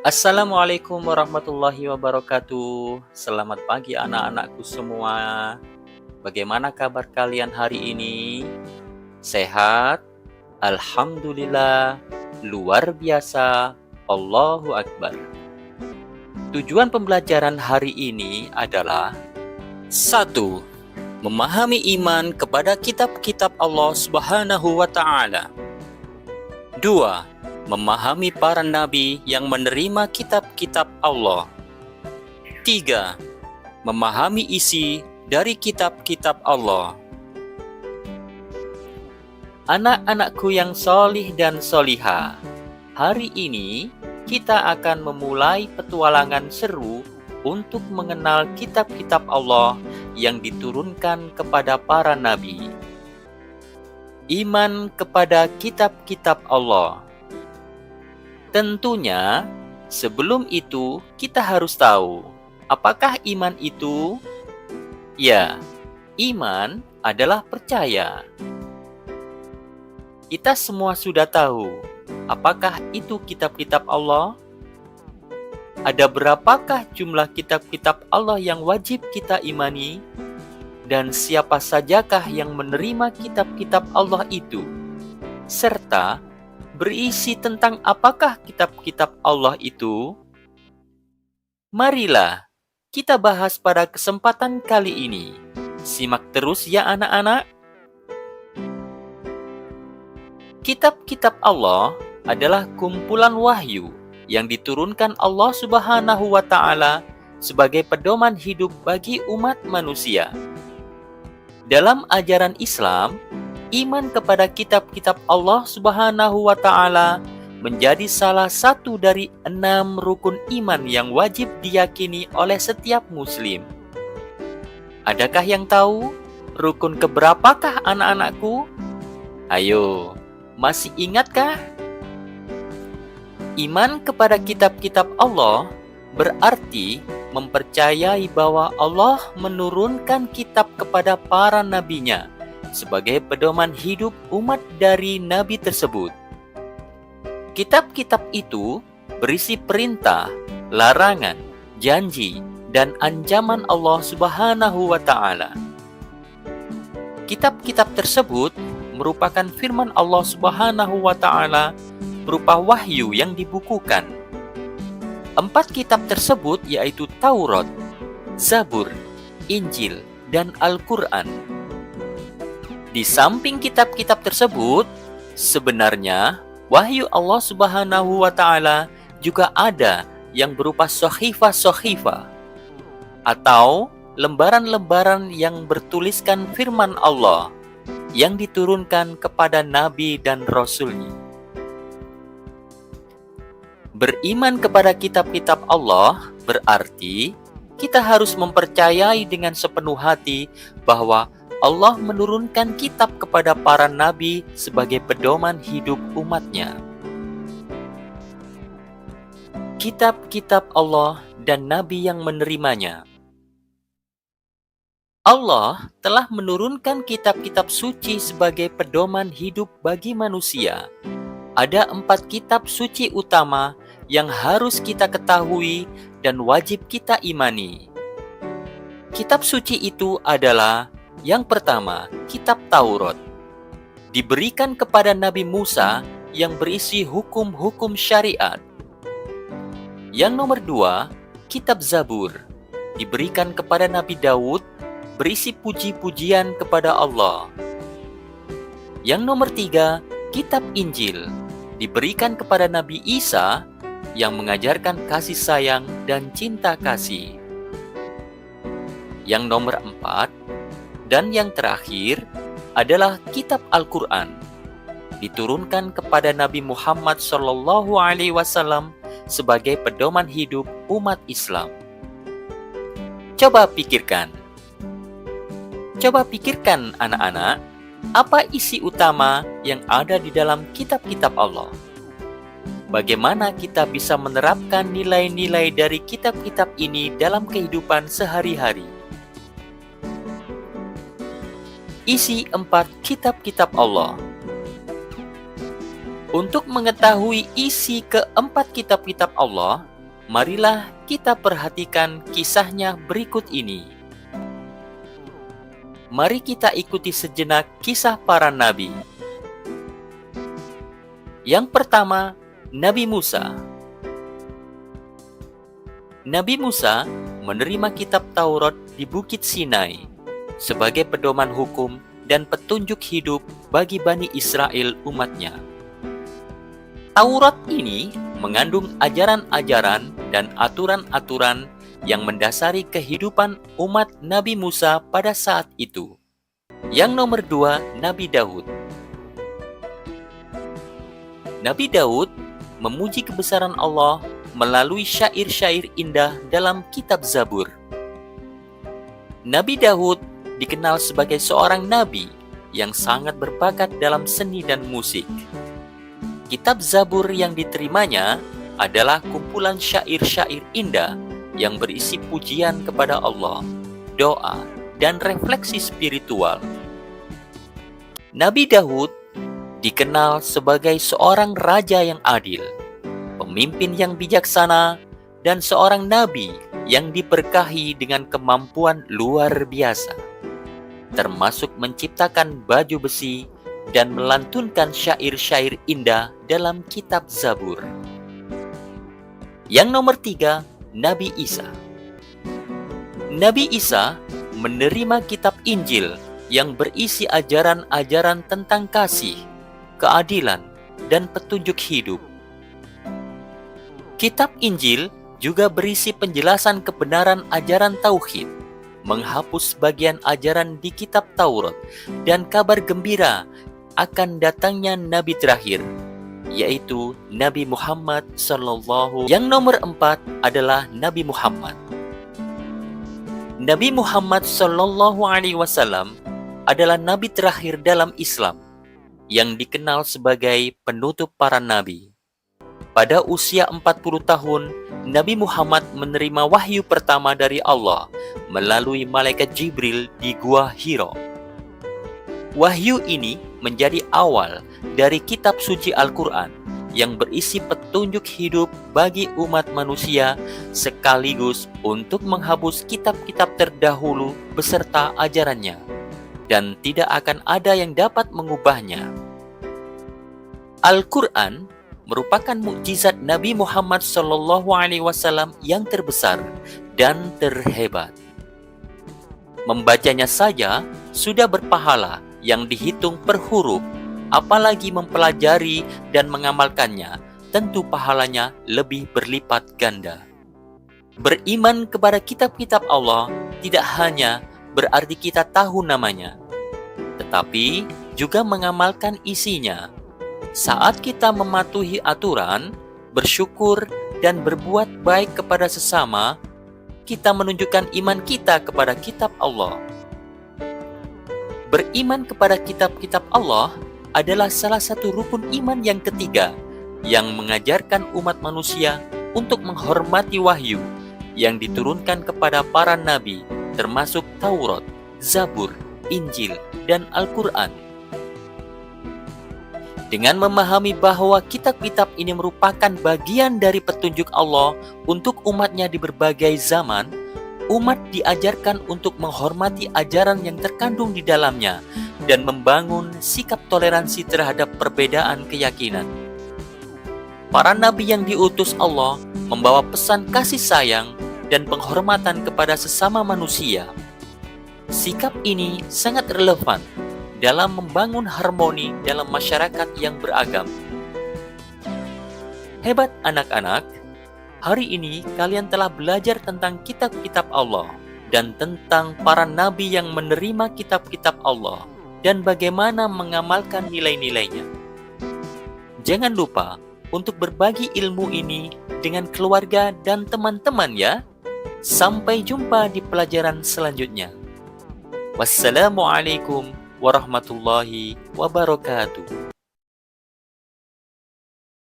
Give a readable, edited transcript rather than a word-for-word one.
Assalamualaikum warahmatullahi wabarakatuh. Selamat pagi anak-anakku semua. Bagaimana kabar kalian hari ini? Sehat? Alhamdulillah. Luar biasa. Allahu Akbar. Tujuan pembelajaran hari ini adalah 1. Memahami iman kepada kitab-kitab Allah Subhanahu wa Ta'ala. 2. Memahami para nabi yang menerima kitab-kitab Allah. 3. Memahami isi dari kitab-kitab Allah. Anak-anakku yang solih dan soliha, hari ini kita akan memulai petualangan seru untuk mengenal kitab-kitab Allah yang diturunkan kepada para nabi. Iman kepada kitab-kitab Allah. Tentunya, sebelum itu kita harus tahu, apakah iman itu? Ya, iman adalah percaya. Kita semua sudah tahu, apakah itu kitab-kitab Allah? Ada berapakah jumlah kitab-kitab Allah yang wajib kita imani? Dan siapa sajakah yang menerima kitab-kitab Allah itu? Serta berisi tentang apakah kitab-kitab Allah itu? Marilah kita bahas pada kesempatan kali ini. Simak terus ya anak-anak. Kitab-kitab Allah adalah kumpulan wahyu yang diturunkan Allah Subhanahu wa Ta'ala sebagai pedoman hidup bagi umat manusia. Dalam ajaran Islam, iman kepada kitab-kitab Allah Subhanahu wa Ta'ala menjadi salah satu dari 6 rukun iman yang wajib diyakini oleh setiap muslim. Adakah yang tahu rukun keberapakah anak-anakku? Ayo, masih ingatkah? Iman kepada kitab-kitab Allah berarti mempercayai bahwa Allah menurunkan kitab kepada para nabinya sebagai pedoman hidup umat dari nabi tersebut. Kitab-kitab itu berisi perintah, larangan, janji, dan ancaman Allah Subhanahu wa Ta'ala. Kitab-kitab tersebut merupakan firman Allah Subhanahu wa Ta'ala berupa wahyu yang dibukukan. 4 kitab tersebut yaitu Taurat, Zabur, Injil, dan Al-Quran. Di samping kitab-kitab tersebut, sebenarnya wahyu Allah Subhanahu wa Ta'ala juga ada yang berupa sohifah-sohifah atau lembaran-lembaran yang bertuliskan firman Allah yang diturunkan kepada nabi dan rasulnya. Beriman kepada kitab-kitab Allah berarti kita harus mempercayai dengan sepenuh hati bahwa Allah menurunkan kitab kepada para nabi sebagai pedoman hidup umatnya. Kitab-kitab Allah dan nabi yang menerimanya. Allah telah menurunkan kitab-kitab suci sebagai pedoman hidup bagi manusia. Ada 4 kitab suci utama yang harus kita ketahui dan wajib kita imani. Kitab suci itu adalah yang pertama, kitab Taurat. Diberikan kepada Nabi Musa yang berisi hukum-hukum syariat. Yang nomor 2, kitab Zabur. Diberikan kepada Nabi Daud, berisi puji-pujian kepada Allah. Yang nomor 3, kitab Injil. Diberikan kepada Nabi Isa yang mengajarkan kasih sayang dan cinta kasih. Yang nomor 4 dan yang terakhir adalah kitab Al-Quran. Diturunkan kepada Nabi Muhammad SAW sebagai pedoman hidup umat Islam. Coba pikirkan anak-anak, apa isi utama yang ada di dalam kitab-kitab Allah? Bagaimana kita bisa menerapkan nilai-nilai dari kitab-kitab ini dalam kehidupan sehari-hari? Isi 4 kitab-kitab Allah. Untuk mengetahui isi keempat kitab-kitab Allah, marilah kita perhatikan kisahnya berikut ini. Mari kita ikuti sejenak kisah para nabi. Yang pertama, Nabi Musa. Nabi Musa menerima kitab Taurat di Bukit Sinai sebagai pedoman hukum dan petunjuk hidup bagi Bani Israel umatnya. Taurat ini mengandung ajaran-ajaran dan aturan-aturan yang mendasari kehidupan umat Nabi Musa pada saat itu. Yang nomor 2, Nabi Daud. Nabi Daud memuji kebesaran Allah melalui syair-syair indah dalam kitab Zabur. Nabi Daud dikenal sebagai seorang nabi yang sangat berbakat dalam seni dan musik. Kitab Zabur yang diterimanya adalah kumpulan syair-syair indah yang berisi pujian kepada Allah, doa, dan refleksi spiritual. Nabi Daud dikenal sebagai seorang raja yang adil, pemimpin yang bijaksana, dan seorang nabi yang diberkahi dengan kemampuan luar biasa, termasuk menciptakan baju besi dan melantunkan syair-syair indah dalam kitab Zabur. Yang nomor 3, Nabi Isa. Nabi Isa menerima kitab Injil yang berisi ajaran-ajaran tentang kasih, keadilan, dan petunjuk hidup. Kitab Injil juga berisi penjelasan kebenaran ajaran tauhid, menghapus bagian ajaran di kitab Taurat, dan kabar gembira akan datangnya Nabi terakhir, yaitu Nabi Muhammad SAW. Yang nomor 4 adalah Nabi Muhammad. Nabi Muhammad SAW adalah Nabi terakhir dalam Islam, yang dikenal sebagai penutup para nabi. Pada usia 40 tahun, Nabi Muhammad menerima wahyu pertama dari Allah melalui malaikat Jibril di Gua Hiro. Wahyu ini menjadi awal dari kitab suci Al-Quran yang berisi petunjuk hidup bagi umat manusia sekaligus untuk menghapus kitab-kitab terdahulu beserta ajarannya, dan tidak akan ada yang dapat mengubahnya. Al-Quran merupakan mukjizat Nabi Muhammad SAW yang terbesar dan terhebat. Membacanya saja sudah berpahala yang dihitung per huruf, apalagi mempelajari dan mengamalkannya, tentu pahalanya lebih berlipat ganda. Beriman kepada kitab-kitab Allah tidak hanya berarti kita tahu namanya, tetapi juga mengamalkan isinya. Saat kita mematuhi aturan, bersyukur, dan berbuat baik kepada sesama, kita menunjukkan iman kita kepada kitab Allah. Beriman kepada kitab-kitab Allah adalah salah satu rukun iman yang ketiga yang mengajarkan umat manusia untuk menghormati wahyu yang diturunkan kepada para nabi, termasuk Taurat, Zabur, Injil, dan Al-Quran. Dengan memahami bahwa kitab-kitab ini merupakan bagian dari petunjuk Allah untuk umatnya di berbagai zaman, umat diajarkan untuk menghormati ajaran yang terkandung di dalamnya dan membangun sikap toleransi terhadap perbedaan keyakinan. Para nabi yang diutus Allah membawa pesan kasih sayang dan penghormatan kepada sesama manusia. Sikap ini sangat relevan dalam membangun harmoni dalam masyarakat yang beragam. Hebat anak-anak, hari ini kalian telah belajar tentang kitab-kitab Allah dan tentang para nabi yang menerima kitab-kitab Allah dan bagaimana mengamalkan nilai-nilainya. Jangan lupa untuk berbagi ilmu ini dengan keluarga dan teman-teman ya. Sampai jumpa di pelajaran selanjutnya. Wassalamualaikum warahmatullahi wabarakatuh.